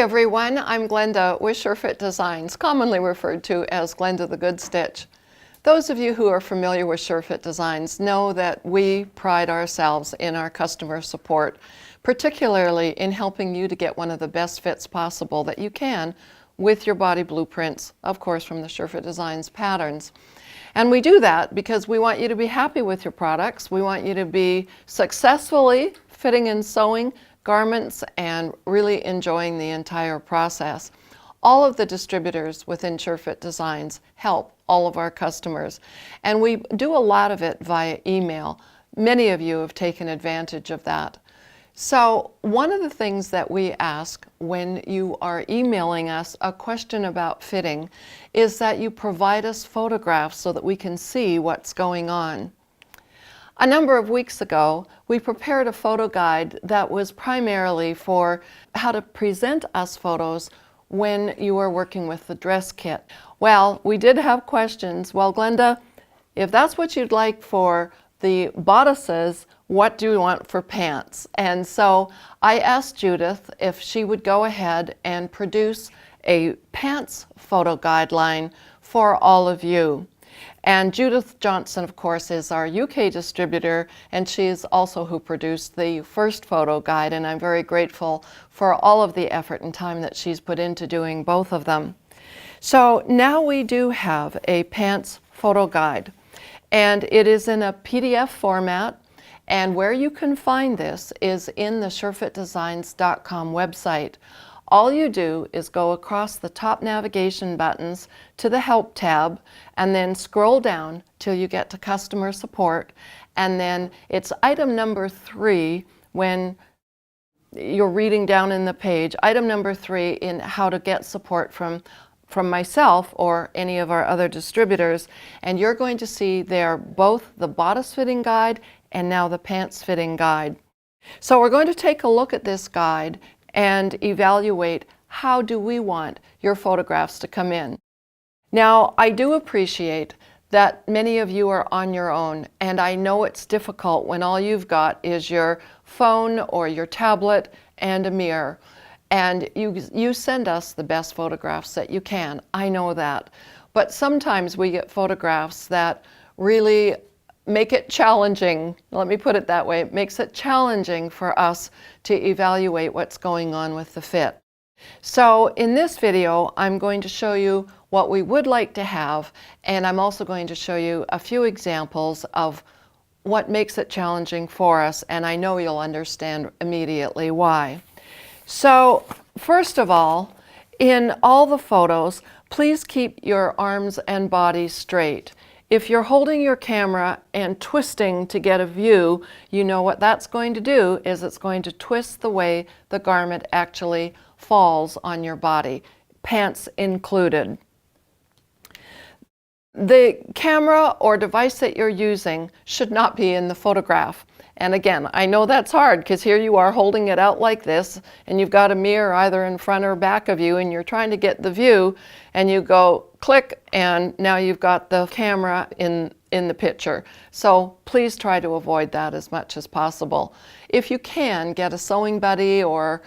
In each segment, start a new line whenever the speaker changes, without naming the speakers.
everyone, I'm Glenda with SureFit Designs, commonly referred to as Glenda the Good Stitch. Those of you who are familiar with SureFit Designs know that we pride ourselves in our customer support, particularly in helping you to get one of the best fits possible that you can with your body blueprints, of course from the SureFit Designs patterns. And we do that because we want you to be happy with your products. We want you to be successfully fitting and sewing garments and really enjoying the entire process. All of the distributors within SureFit Designs help all of our customers, and we do a lot of it via email. Many of you have taken advantage of that. So one of the things that we ask when you are emailing us a question about fitting is that you provide us photographs so that we can see what's going on. A number of weeks ago, we prepared a photo guide that was primarily for how to present us photos when you are working with the dress kit. Well, we did have questions. Well, Glenda, if that's what you'd like for the bodices, what do you want for pants? And so I asked Judith if she would go ahead and produce a pants photo guideline for all of you. And Judith Johnson, of course, is our UK distributor, and she's also who produced the first photo guide, and I'm very grateful for all of the effort and time that she's put into doing both of them. So now we do have a pants photo guide, and it is in a PDF format, and where you can find this is in the surefitdesigns.com website. All you do is go across the top navigation buttons to the Help tab and then scroll down till you get to Customer Support, and then it's item number 3 when you're reading down in the page, item number 3 in how to get support from myself or any of our other distributors, and you're going to see there both the bodice fitting guide and now the pants fitting guide. So we're going to take a look at this guide and evaluate how do we want your photographs to come in. Now, I do appreciate that many of you are on your own, and I know it's difficult when all you've got is your phone or your tablet and a mirror, and you send us the best photographs that you can. I know that. But sometimes we get photographs that really make it challenging, let me put it that way, it makes it challenging for us to evaluate what's going on with the fit. So in this video, I'm going to show you what we would like to have, and I'm also going to show you a few examples of what makes it challenging for us, and I know you'll understand immediately why. So first of all, in all the photos, please keep your arms and body straight. If you're holding your camera and twisting to get a view, you know what that's going to do is it's going to twist the way the garment actually falls on your body, pants included. The camera or device that you're using should not be in the photograph. And again, I know that's hard because here you are holding it out like this, and you've got a mirror either in front or back of you, and you're trying to get the view, and you go click, and now you've got the camera in the picture. So please try to avoid that as much as possible. If you can, get a sewing buddy or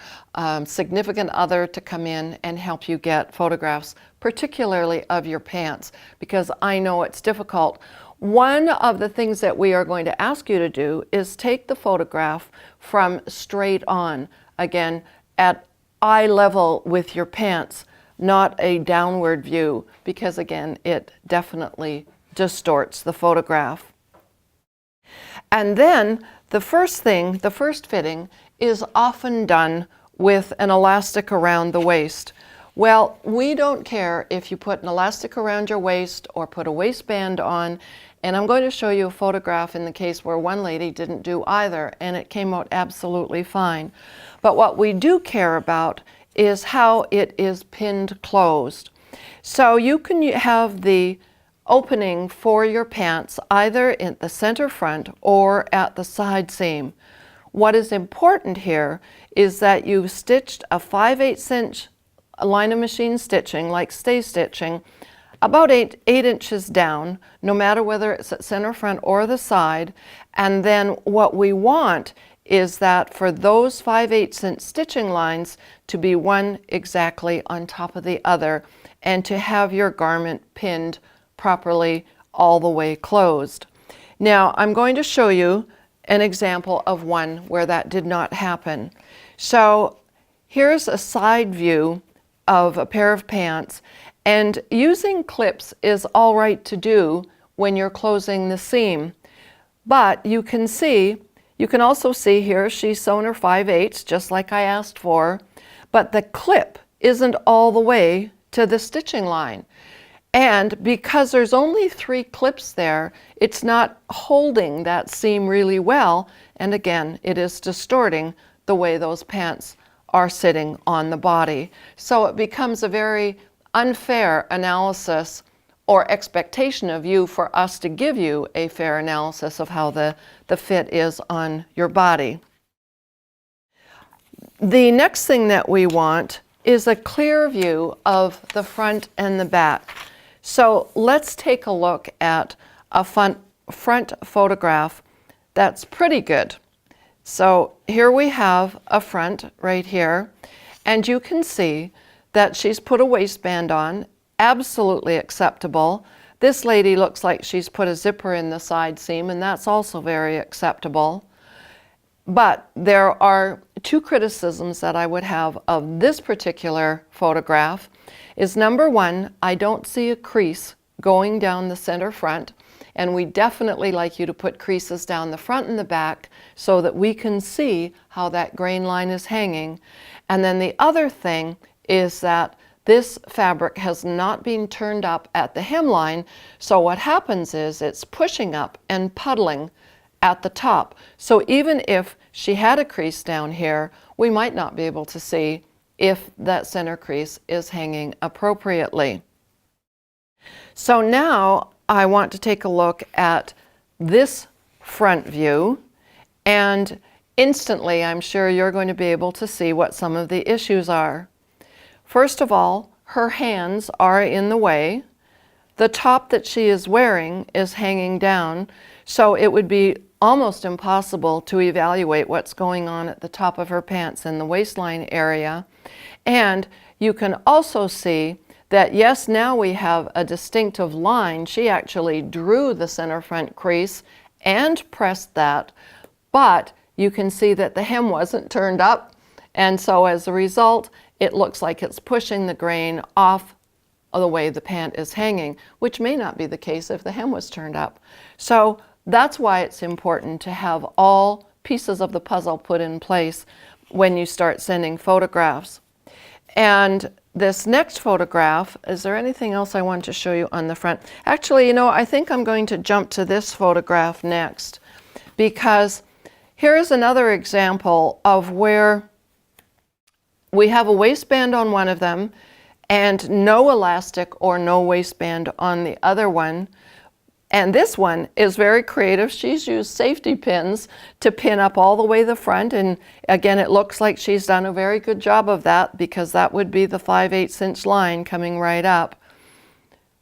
significant other to come in and help you get photographs, particularly of your pants, because I know it's difficult. One of the things that we are going to ask you to do is take the photograph from straight on, again, at eye level with your pants, not a downward view, because again, it definitely distorts the photograph. And then the first fitting is often done with an elastic around the waist. Well, we don't care if you put an elastic around your waist or put a waistband on, and I'm going to show you a photograph in the case where one lady didn't do either, and it came out absolutely fine. But what we do care about is how it is pinned closed. So you can have the opening for your pants either in the center front or at the side seam. What is important here is that you've stitched a 5/8 inch line of machine stitching, like stay stitching, about 8 inches down, no matter whether it's at center front or the side. And then what we want is that for those 5/8 inch stitching lines to be one exactly on top of the other and to have your garment pinned properly all the way closed. Now I'm going to show you an example of one where that did not happen. So here's a side view of a pair of pants, and using clips is all right to do when you're closing the seam. But you can also see here she's sewn her 5/8 just like I asked for, but the clip isn't all the way to the stitching line. And because there's only 3 clips there, it's not holding that seam really well, and again, it is distorting the way those pants are sitting on the body. So it becomes a very unfair analysis or expectation of you for us to give you a fair analysis of how the fit is on your body. The next thing that we want is a clear view of the front and the back. So let's take a look at a front photograph that's pretty good. So here we have a front right here, and you can see that she's put a waistband on, absolutely acceptable. This lady looks like she's put a zipper in the side seam, and that's also very acceptable. But there are 2 criticisms that I would have of this particular photograph. Is number 1, I don't see a crease going down the center front, and we definitely like you to put creases down the front and the back so that we can see how that grain line is hanging. And then the other thing is that this fabric has not been turned up at the hemline, so what happens is it's pushing up and puddling at the top. So even if she had a crease down here, we might not be able to see if that center crease is hanging appropriately. So now I want to take a look at this front view, and instantly I'm sure you're going to be able to see what some of the issues are. First of all, her hands are in the way. The top that she is wearing is hanging down, so it would be almost impossible to evaluate what's going on at the top of her pants in the waistline area. And you can also see that yes, now we have a distinctive line. She actually drew the center front crease and pressed that, but you can see that the hem wasn't turned up, and so as a result it looks like it's pushing the grain off of the way the pant is hanging, which may not be the case if the hem was turned up. So that's why it's important to have all pieces of the puzzle put in place when you start sending photographs. And this next photograph, is there anything else I want to show you on the front? Actually, you know, I think I'm going to jump to this photograph next, because here is another example of where we have a waistband on one of them and no elastic or no waistband on the other one. And this one is very creative. She's used safety pins to pin up all the way the front, and again it looks like she's done a very good job of that, because that would be the 5/8 inch line coming right up.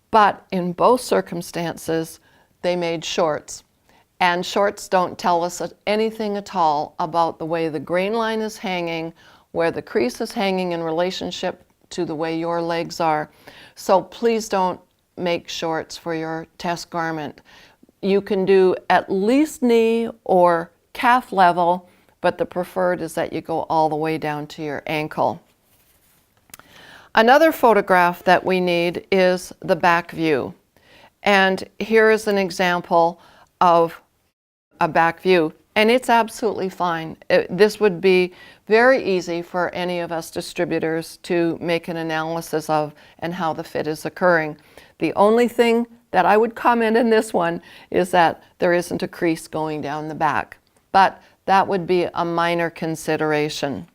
But in both circumstances they made shorts, and shorts don't tell us anything at all about the way the grain line is hanging, where the crease is hanging in relationship to the way your legs are. So please don't make shorts for your test garment. You can do at least knee or calf level, but the preferred is that you go all the way down to your ankle. Another photograph that we need is the back view. And here is an example of a back view, and it's absolutely fine. This would be very easy for any of us distributors to make an analysis of and how the fit is occurring. The only thing that I would comment in this one is that there isn't a crease going down the back, but that would be a minor consideration.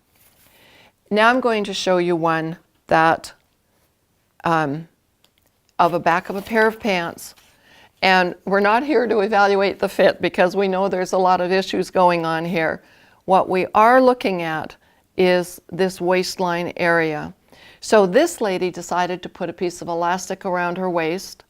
Now I'm going to show you one that of a back of a pair of pants, and we're not here to evaluate the fit because we know there's a lot of issues going on here. What we are looking at is this waistline area. So this lady decided to put a piece of elastic around her waist,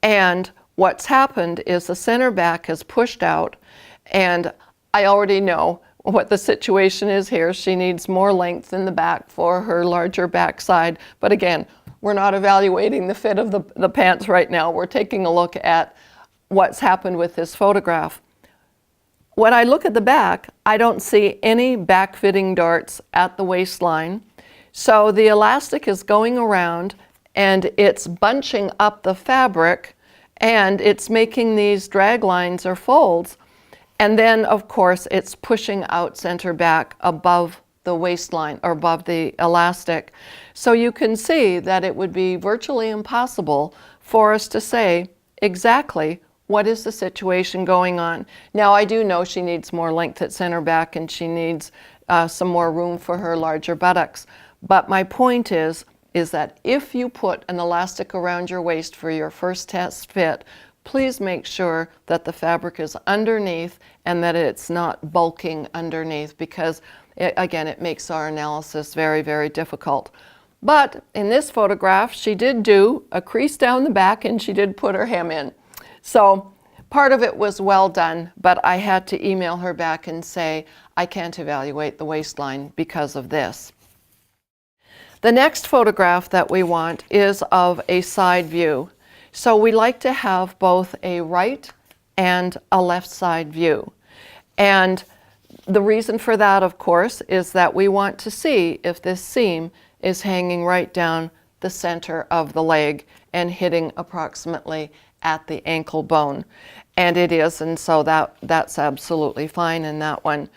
and what's happened is the center back has pushed out, and I already know what the situation is here. She needs more length in the back for her larger backside. But again, we're not evaluating the fit of the pants right now. We're taking a look at what's happened with this photograph. When I look at the back, I don't see any back fitting darts at the waistline. So the elastic is going around and it's bunching up the fabric and it's making these drag lines or folds. And then of course it's pushing out center back above the waistline or above the elastic. So you can see that it would be virtually impossible for us to say exactly what is the situation going on. Now I do know she needs more length at center back and she needs some more room for her larger buttocks. But my point is that if you put an elastic around your waist for your first test fit, please make sure that the fabric is underneath and that it's not bulking underneath, because again, it makes our analysis very, very difficult. But in this photograph, she did do a crease down the back and she did put her hem in. So part of it was well done, but I had to email her back and say, I can't evaluate the waistline because of this. The next photograph that we want is of a side view. So we like to have both a right and a left side view. And the reason for that, of course, is that we want to see if this seam is hanging right down the center of the leg and hitting approximately at the ankle bone. And it is, and so that's absolutely fine in that one.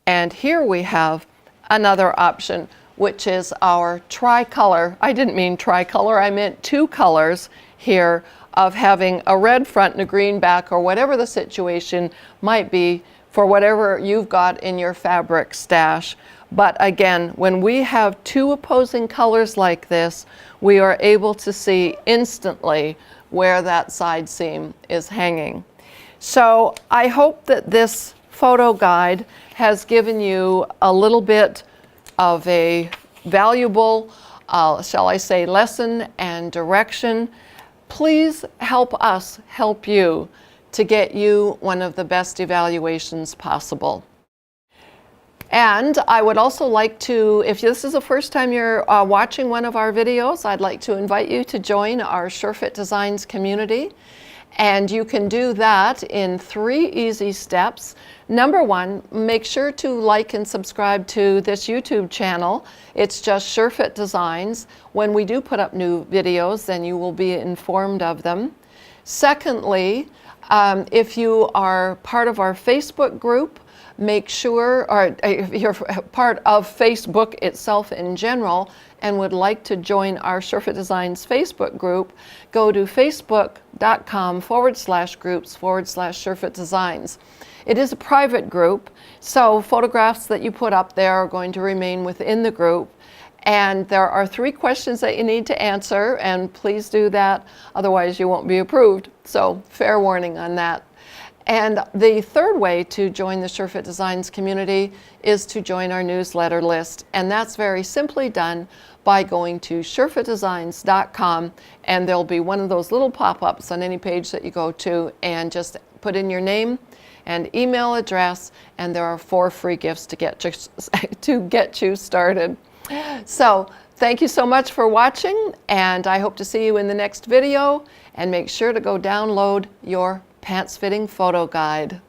And here we have another option, which is our tricolor. I didn't mean tricolor, I meant two colors here of having a red front and a green back, or whatever the situation might be for whatever you've got in your fabric stash. But again, when we have two opposing colors like this, we are able to see instantly where that side seam is hanging. So I hope that this photo guide has given you a little bit of a valuable, shall I say, lesson and direction. Please help us help you to get you one of the best evaluations possible. And I would also like to, if this is the first time you're watching one of our videos, I'd like to invite you to join our SureFit Designs community. And you can do that in 3 easy steps. Number 1, make sure to like and subscribe to this YouTube channel. It's just SureFit Designs. When we do put up new videos, then you will be informed of them. Secondly, if you are part of our Facebook group, make sure, or if you're part of Facebook itself in general and would like to join our SureFit Designs Facebook group, go to facebook.com/groups/SureFit Designs. It is a private group, so photographs that you put up there are going to remain within the group. And there are 3 questions that you need to answer, and please do that, otherwise you won't be approved. So fair warning on that. And the third way to join the SureFit Designs community is to join our newsletter list. And that's very simply done by going to surefitdesigns.com, and there'll be one of those little pop-ups on any page that you go to, and just put in your name and email address, and there are 4 free gifts to get you started. So thank you so much for watching, and I hope to see you in the next video. And make sure to go download your pants fitting photo guide.